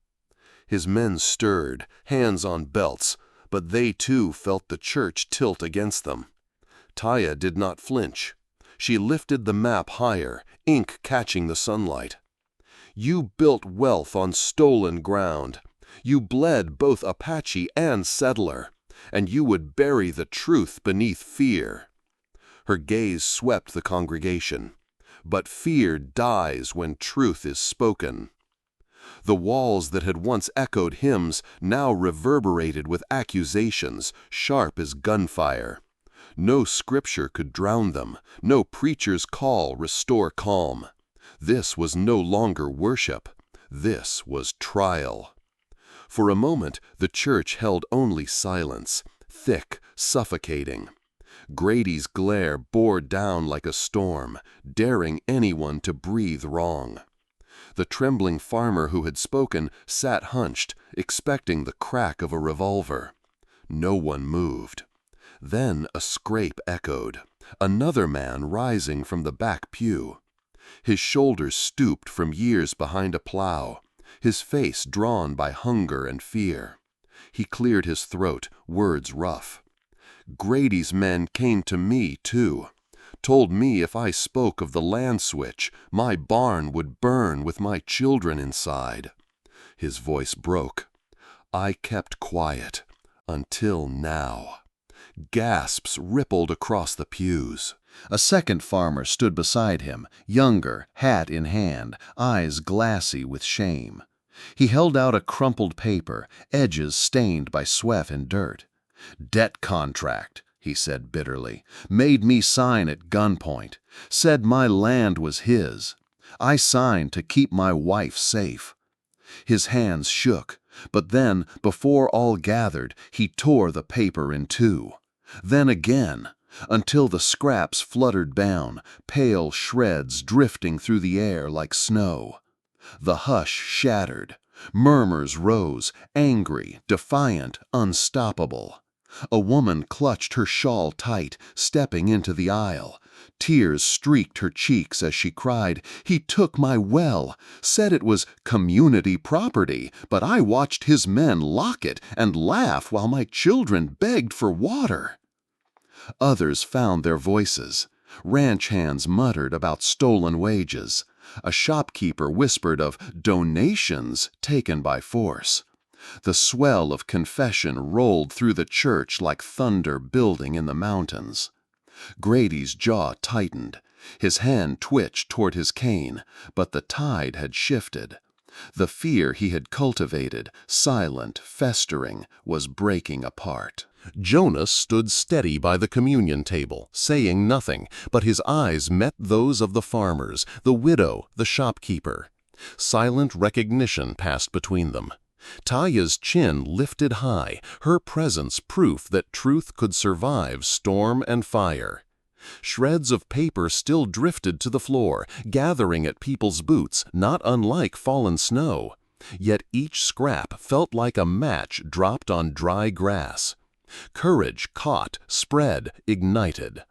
His men stirred, hands on belts, but they too felt the church tilt against them. Taya did not flinch. She lifted the map higher, ink catching the sunlight. You built wealth on stolen ground. You bled both Apache and settler, and you would bury the truth beneath fear. Her gaze swept the congregation. But fear dies when truth is spoken. The walls that had once echoed hymns now reverberated with accusations, sharp as gunfire. No scripture could drown them, no preacher's call restore calm. This was no longer worship, this was trial. For a moment, the church held only silence, thick, suffocating. Grady's glare bore down like a storm, daring anyone to breathe wrong. The trembling farmer who had spoken sat hunched, expecting the crack of a revolver. No one moved. Then a scrape echoed, another man rising from the back pew. His shoulders stooped from years behind a plow, his face drawn by hunger and fear. He cleared his throat, words rough. Grady's men came to me, too. Told me if I spoke of the land switch, my barn would burn with my children inside. His voice broke. I kept quiet, until now. Gasps rippled across the pews. A second farmer stood beside him, younger, hat in hand, eyes glassy with shame. He held out a crumpled paper, edges stained by sweat and dirt. "Debt contract," he said bitterly, "made me sign at gunpoint, said my land was his. I signed to keep my wife safe." His hands shook, but then, before all gathered, he tore the paper in two. Then again, until the scraps fluttered down, pale shreds drifting through the air like snow. The hush shattered. Murmurs rose, angry, defiant, unstoppable. A woman clutched her shawl tight, stepping into the aisle. Tears streaked her cheeks as she cried, "He took my well, said it was community property, but I watched his men lock it and laugh while my children begged for water." Others found their voices. Ranch hands muttered about stolen wages. A shopkeeper whispered of donations taken by force. The swell of confession rolled through the church like thunder building in the mountains. Grady's jaw tightened. His hand twitched toward his cane, but the tide had shifted. The fear he had cultivated, silent, festering, was breaking apart. Jonas stood steady by the communion table, saying nothing, but his eyes met those of the farmers, the widow, the shopkeeper. Silent recognition passed between them. Taya's chin lifted high, her presence proof that truth could survive storm and fire. Shreds of paper still drifted to the floor, gathering at people's boots, not unlike fallen snow. Yet each scrap felt like a match dropped on dry grass. Courage caught, spread, ignited.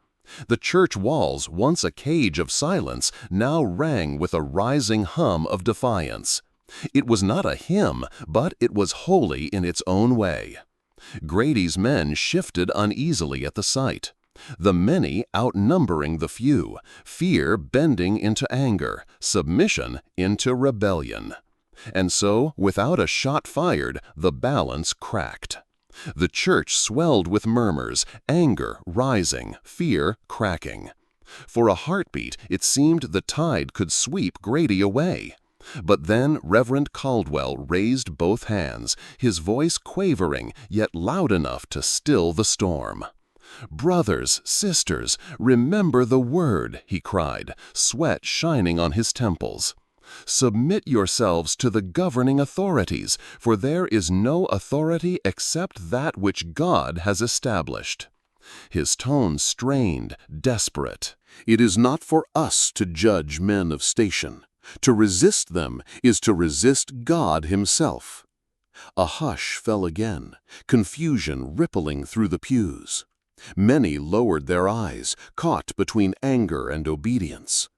The church walls, once a cage of silence, now rang with a rising hum of defiance. It was not a hymn, but it was holy in its own way. Grady's men shifted uneasily at the sight. The many outnumbering the few, fear bending into anger, submission into rebellion. And so, without a shot fired, the balance cracked. The church swelled with murmurs, anger rising, fear cracking. For a heartbeat, it seemed the tide could sweep Grady away. But then Reverend Caldwell raised both hands, his voice quavering, yet loud enough to still the storm. "Brothers, sisters, remember the word," he cried, sweat shining on his temples. "Submit yourselves to the governing authorities, for there is no authority except that which God has established." His tone strained, desperate. "It is not for us to judge men of station. To resist them is to resist God Himself." A hush fell again, confusion rippling through the pews. Many lowered their eyes, caught between anger and obedience.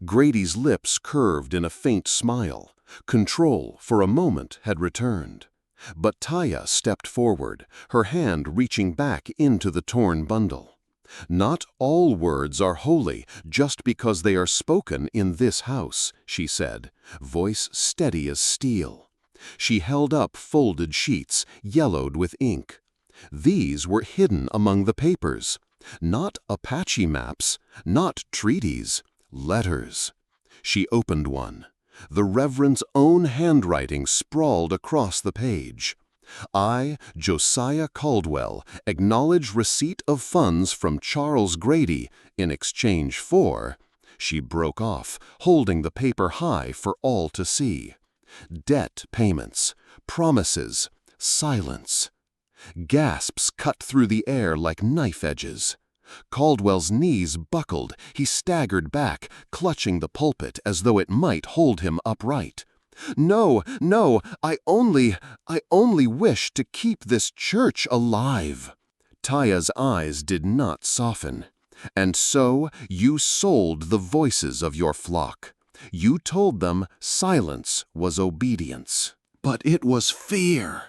Grady's lips curved in a faint smile. Control, for a moment, had returned. But Taya stepped forward, her hand reaching back into the torn bundle. "Not all words are holy just because they are spoken in this house," she said, voice steady as steel. She held up folded sheets, yellowed with ink. These were hidden among the papers. Not Apache maps, not treaties, letters. She opened one. The Reverend's own handwriting sprawled across the page. "I, Josiah Caldwell, acknowledge receipt of funds from Charles Grady in exchange for—" She broke off, holding the paper high for all to see. "Debt payments, promises, silence." Gasps cut through the air like knife edges. Caldwell's knees buckled. He staggered back, clutching the pulpit as though it might hold him upright. "No, no, I only wish to keep this church alive." Taya's eyes did not soften. "And so you sold the voices of your flock. You told them silence was obedience." But it was fear.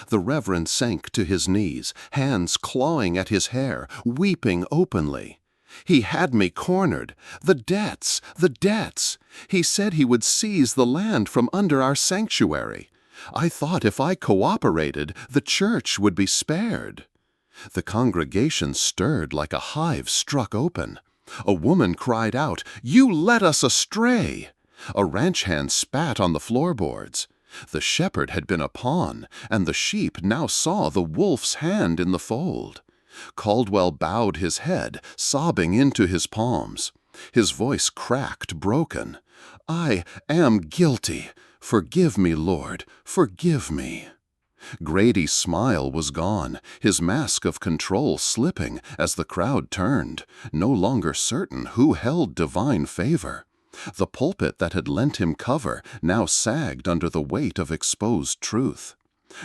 The Reverend sank to his knees, hands clawing at his hair, weeping openly. "He had me cornered. The debts, the debts. He said he would seize the land from under our sanctuary. I thought if I cooperated, the church would be spared." The congregation stirred like a hive struck open. A woman cried out, "You led us astray!" A ranch hand spat on the floorboards. The shepherd had been a pawn, and the sheep now saw the wolf's hand in the fold. Caldwell bowed his head, sobbing into his palms. His voice cracked, broken. "I am guilty. Forgive me, Lord, forgive me." Grady's smile was gone, his mask of control slipping as the crowd turned, no longer certain who held divine favor. The pulpit that had lent him cover now sagged under the weight of exposed truth.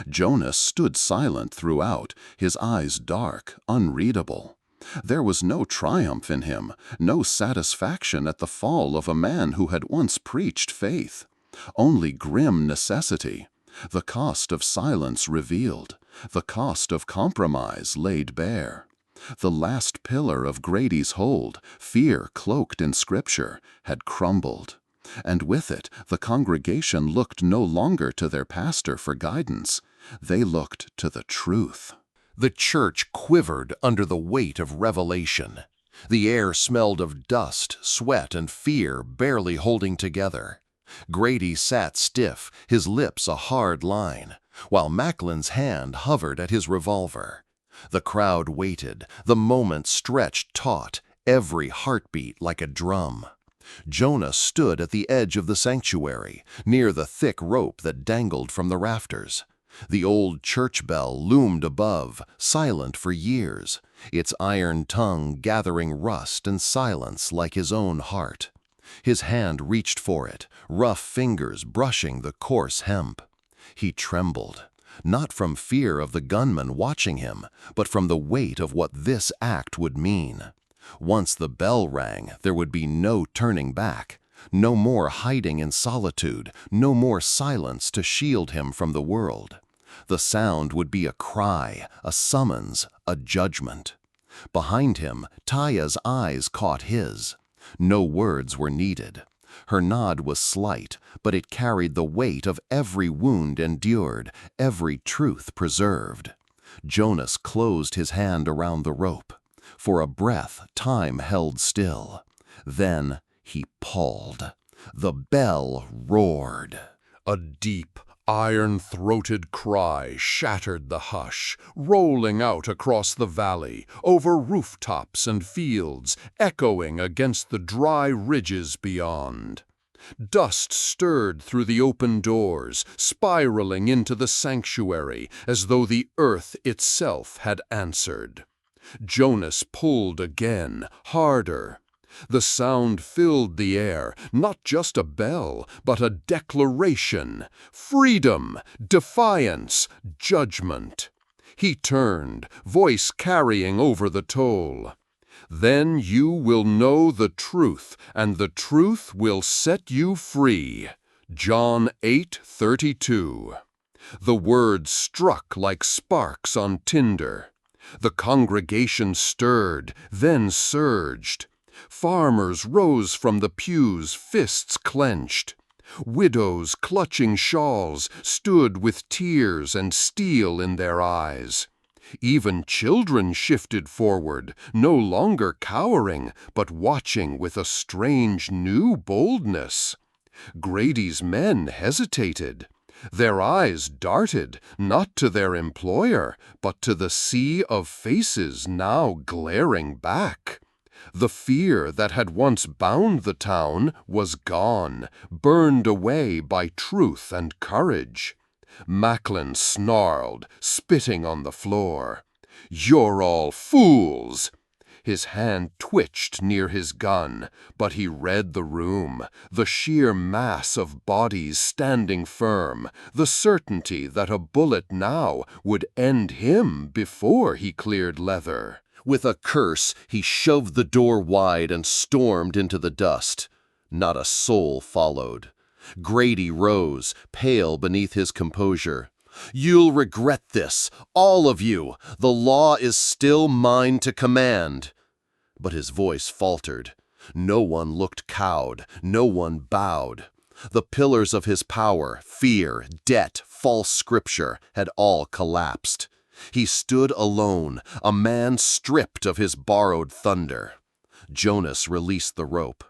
Jonas stood silent throughout, his eyes dark, unreadable. There was no triumph in him, no satisfaction at the fall of a man who had once preached faith. Only grim necessity. The cost of silence revealed, the cost of compromise laid bare. The last pillar of Grady's hold, fear cloaked in Scripture, had crumbled. And with it, the congregation looked no longer to their pastor for guidance. They looked to the truth. The church quivered under the weight of revelation. The air smelled of dust, sweat, and fear barely holding together. Grady sat stiff, his lips a hard line, while Macklin's hand hovered at his revolver. The crowd waited, the moment stretched taut, every heartbeat like a drum. Jonah stood at the edge of the sanctuary, near the thick rope that dangled from the rafters. The old church bell loomed above, silent for years, its iron tongue gathering rust and silence like his own heart. His hand reached for it, rough fingers brushing the coarse hemp. He trembled, not from fear of the gunman watching him, but from the weight of what this act would mean. Once the bell rang, there would be no turning back, no more hiding in solitude, no more silence to shield him from the world. The sound would be a cry, a summons, a judgment. Behind him, Taya's eyes caught his. No words were needed. Her nod was slight, but it carried the weight of every wound endured, every truth preserved. Jonas closed his hand around the rope. For a breath, time held still. Then he pulled. The bell roared. A deep, iron-throated cry shattered the hush, rolling out across the valley, over rooftops and fields, echoing against the dry ridges beyond. Dust stirred through the open doors, spiraling into the sanctuary as though the earth itself had answered. Jonas pulled again, harder. The sound filled the air, not just a bell, but a declaration. Freedom, defiance, judgment. He turned, voice carrying over the toll. "Then you will know the truth, and the truth will set you free." John 8:32. The words struck like sparks on tinder. The congregation stirred, then surged. Farmers rose from the pews, fists clenched. Widows, clutching shawls, stood with tears and steel in their eyes. Even children shifted forward, no longer cowering, but watching with a strange new boldness. Grady's men hesitated. Their eyes darted, not to their employer, but to the sea of faces now glaring back. The fear that had once bound the town was gone, burned away by truth and courage. Macklin snarled, spitting on the floor. "You're all fools!" His hand twitched near his gun, but he read the room, the sheer mass of bodies standing firm, the certainty that a bullet now would end him before he cleared leather. With a curse, he shoved the door wide and stormed into the dust. Not a soul followed. Grady rose, pale beneath his composure. "You'll regret this, all of you. The law is still mine to command." But his voice faltered. No one looked cowed, no one bowed. The pillars of his power, fear, debt, false scripture, had all collapsed. He stood alone, a man stripped of his borrowed thunder. Jonas released the rope.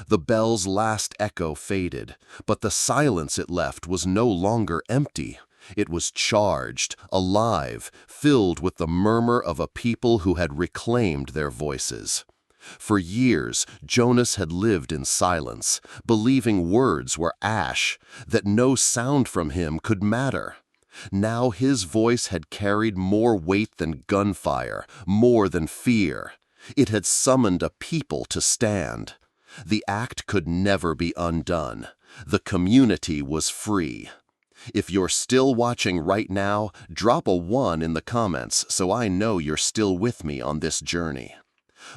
The bell's last echo faded, but the silence it left was no longer empty. It was charged, alive, filled with the murmur of a people who had reclaimed their voices. For years, Jonas had lived in silence, believing words were ash, that no sound from him could matter. Now his voice had carried more weight than gunfire, more than fear. It had summoned a people to stand. The act could never be undone. The community was free. If you're still watching right now, drop a 1 in the comments so I know you're still with me on this journey.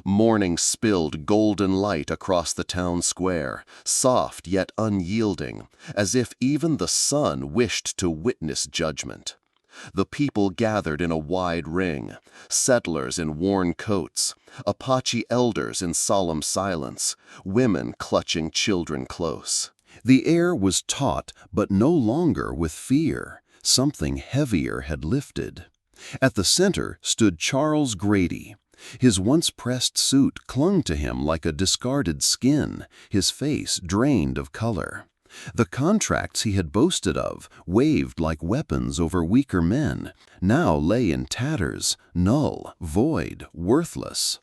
Morning spilled golden light across the town square, soft yet unyielding, as if even the sun wished to witness judgment. The people gathered in a wide ring, settlers in worn coats, Apache elders in solemn silence, women clutching children close. The air was taut, but no longer with fear. Something heavier had lifted. At the center stood Charles Grady. His once pressed suit clung to him like a discarded skin, his face drained of color. The contracts he had boasted of, waved like weapons over weaker men, now lay in tatters, null, void, worthless.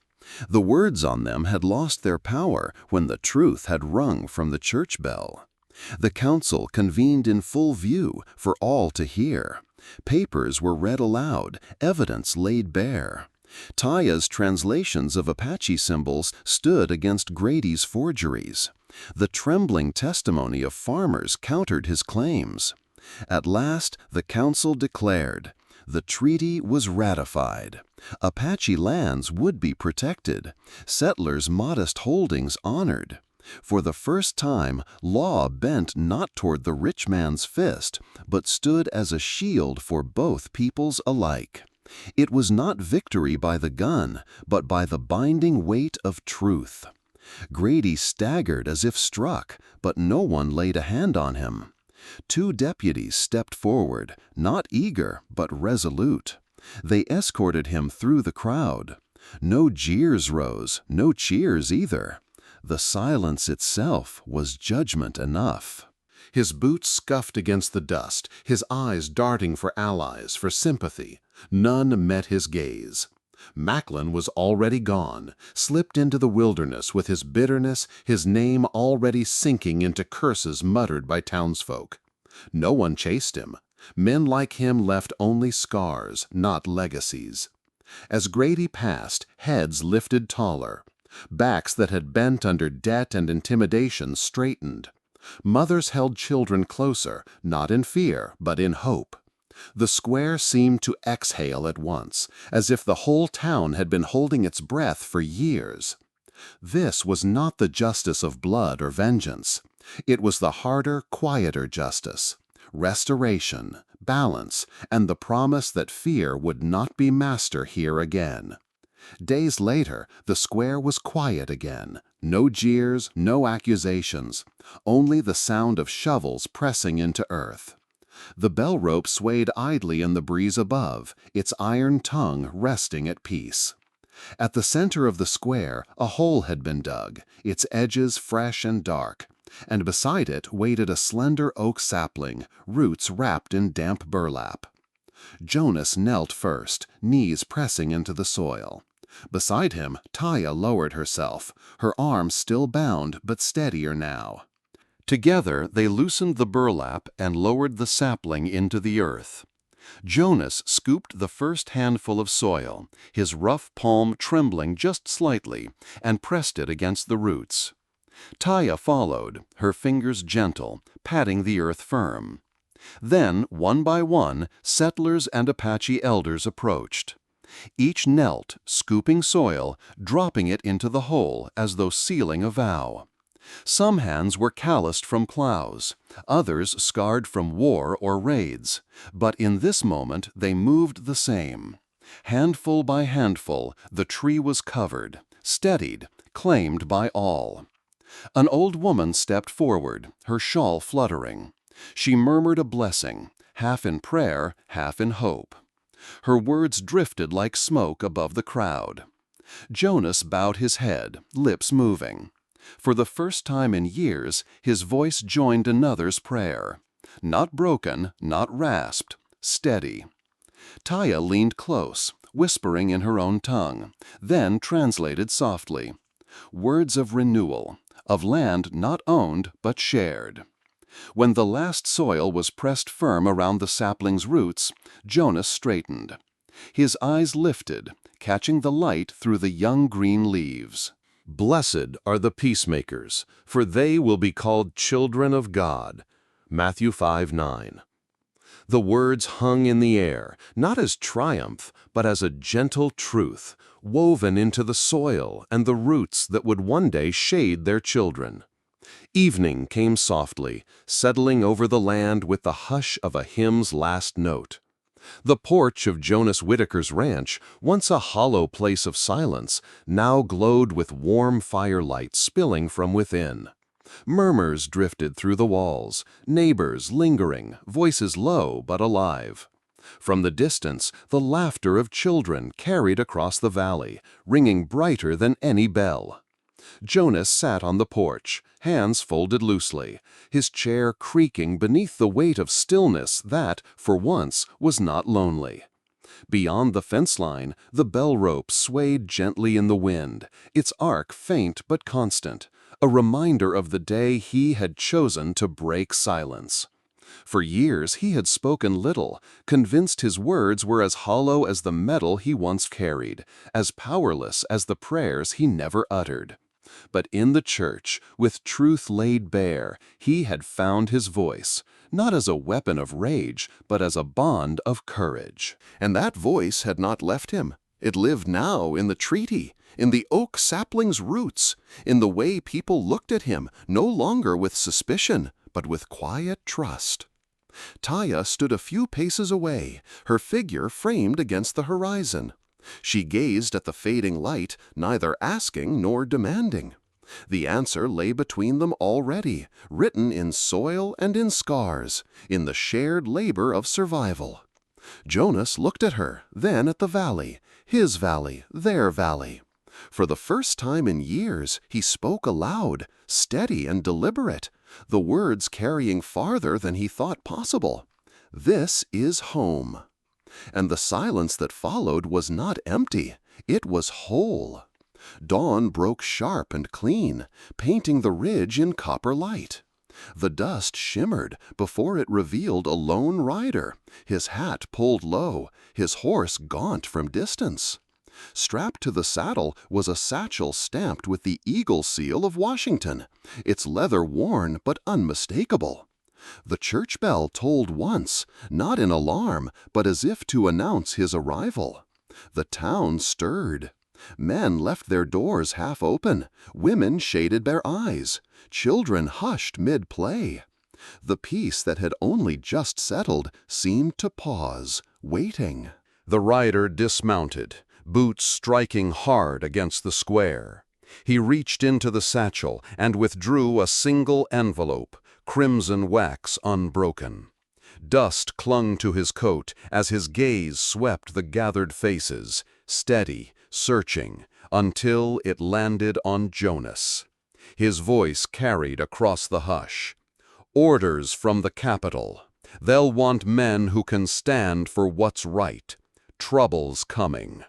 The words on them had lost their power when the truth had rung from the church bell. The council convened in full view for all to hear. Papers were read aloud, evidence laid bare. Taya's translations of Apache symbols stood against Grady's forgeries. The trembling testimony of farmers countered his claims. At last, the council declared. The treaty was ratified. Apache lands would be protected. Settlers' modest holdings honored. For the first time, law bent not toward the rich man's fist, but stood as a shield for both peoples alike. It was not victory by the gun, but by the binding weight of truth. Grady staggered as if struck, but no one laid a hand on him. 2 deputies stepped forward, not eager, but resolute. They escorted him through the crowd. No jeers rose, no cheers either. The silence itself was judgment enough. His boots scuffed against the dust, his eyes darting for allies, for sympathy. None met his gaze. Macklin was already gone, slipped into the wilderness with his bitterness, his name already sinking into curses muttered by townsfolk. No one chased him. Men like him left only scars, not legacies. As Grady passed, heads lifted taller. Backs that had bent under debt and intimidation straightened. Mothers held children closer, not in fear, but in hope. The square seemed to exhale at once, as if the whole town had been holding its breath for years. This was not the justice of blood or vengeance. It was the harder, quieter justice. restoration, balance, and the promise that fear would not be master here again. Days later, the square was quiet again. No jeers, no accusations, only the sound of shovels pressing into earth. The bell rope swayed idly in the breeze above, its iron tongue resting at peace. At the center of the square, a hole had been dug, its edges fresh and dark, and beside it waited a slender oak sapling, roots wrapped in damp burlap. Jonas knelt first, knees pressing into the soil. Beside him, Taya lowered herself, her arms still bound but steadier now. Together they loosened the burlap and lowered the sapling into the earth. Jonas scooped the first handful of soil, his rough palm trembling just slightly, and pressed it against the roots. Taya followed, her fingers gentle, patting the earth firm. Then, one by one, settlers and Apache elders approached. Each knelt, scooping soil, dropping it into the hole as though sealing a vow. Some hands were calloused from plows, others scarred from war or raids, but in this moment they moved the same. Handful by handful, the tree was covered, steadied, claimed by all. An old woman stepped forward, her shawl fluttering. She murmured a blessing, half in prayer, half in hope. Her words drifted like smoke above the crowd. Jonas bowed his head, lips moving. For the first time in years, his voice joined another's prayer. Not broken, not rasped, steady. Taya leaned close, whispering in her own tongue, then translated softly. Words of renewal, of land not owned but shared. When the last soil was pressed firm around the sapling's roots, Jonas straightened. His eyes lifted, catching the light through the young green leaves. Blessed are the peacemakers, for they will be called children of God. Matthew 5:9. The words hung in the air, not as triumph, but as a gentle truth, woven into the soil and the roots that would one day shade their children. Evening came softly, settling over the land with the hush of a hymn's last note. The porch of Jonas Whitaker's ranch, once a hollow place of silence, now glowed with warm firelight spilling from within. Murmurs drifted through the walls, neighbors lingering, voices low but alive. From the distance, the laughter of children carried across the valley, ringing brighter than any bell. Jonas sat on the porch, hands folded loosely, his chair creaking beneath the weight of stillness that, for once, was not lonely. Beyond the fence line, the bell rope swayed gently in the wind, its arc faint but constant, a reminder of the day he had chosen to break silence. For years he had spoken little, convinced his words were as hollow as the metal he once carried, as powerless as the prayers he never uttered. But in the church, with truth laid bare, he had found his voice, not as a weapon of rage, but as a bond of courage. And that voice had not left him. It lived now in the treaty, in the oak sapling's roots, in the way people looked at him, no longer with suspicion, but with quiet trust. Taya stood a few paces away, her figure framed against the horizon. She gazed at the fading light, neither asking nor demanding. The answer lay between them already, written in soil and in scars, in the shared labor of survival. Jonas looked at her, then at the valley, his valley, their valley. For the first time in years, he spoke aloud, steady and deliberate, the words carrying farther than he thought possible. This is home. And the silence that followed was not empty, it was whole. Dawn broke sharp and clean, painting the ridge in copper light. The dust shimmered before it revealed a lone rider, his hat pulled low, his horse gaunt from distance. Strapped to the saddle was a satchel stamped with the eagle seal of Washington, its leather worn but unmistakable. The church bell tolled once, not in alarm, but as if to announce his arrival. The town stirred. Men left their doors half open, women shaded their eyes, children hushed mid-play. The peace that had only just settled seemed to pause, waiting. The rider dismounted, boots striking hard against the square. He reached into the satchel and withdrew a single envelope, crimson wax unbroken. Dust clung to his coat as his gaze swept the gathered faces, steady, searching, until it landed on Jonas. His voice carried across the hush. "Orders from the capital. They'll want men who can stand for what's right. Trouble's coming."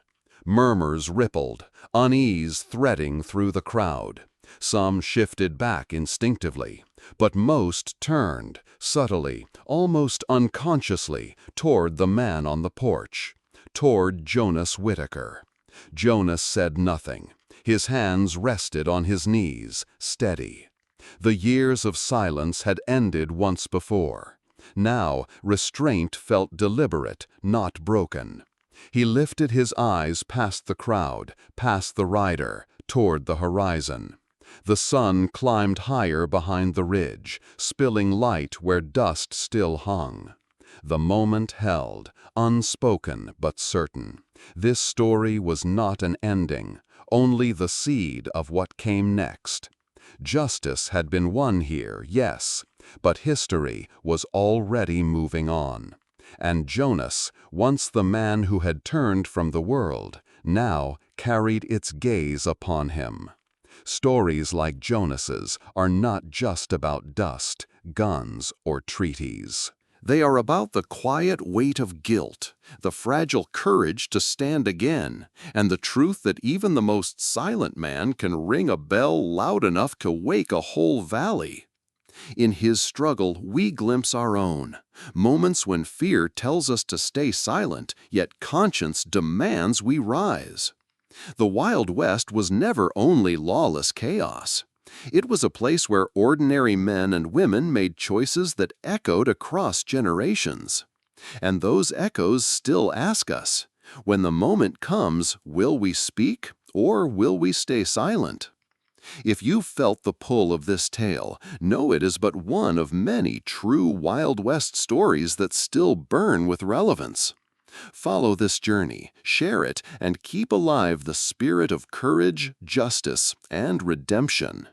Murmurs rippled, unease threading through the crowd. Some shifted back instinctively, but most turned, subtly, almost unconsciously, toward the man on the porch, toward Jonas Whitaker. Jonas said nothing. His hands rested on his knees, steady. The years of silence had ended once before. Now, restraint felt deliberate, not broken. He lifted his eyes past the crowd, past the rider, toward the horizon. The sun climbed higher behind the ridge, spilling light where dust still hung. The moment held, unspoken but certain. This story was not an ending, only the seed of what came next. Justice had been won here, yes, but history was already moving on. And Jonas, once the man who had turned from the world, now carried its gaze upon him. Stories like Jonas's are not just about dust, guns, or treaties. They are about the quiet weight of guilt, the fragile courage to stand again, and the truth that even the most silent man can ring a bell loud enough to wake a whole valley. In his struggle, we glimpse our own, moments when fear tells us to stay silent, yet conscience demands we rise. The Wild West was never only lawless chaos. It was a place where ordinary men and women made choices that echoed across generations. And those echoes still ask us, when the moment comes, will we speak or will we stay silent? If you've felt the pull of this tale, know it is but one of many true Wild West stories that still burn with relevance. Follow this journey, share it, and keep alive the spirit of courage, justice, and redemption.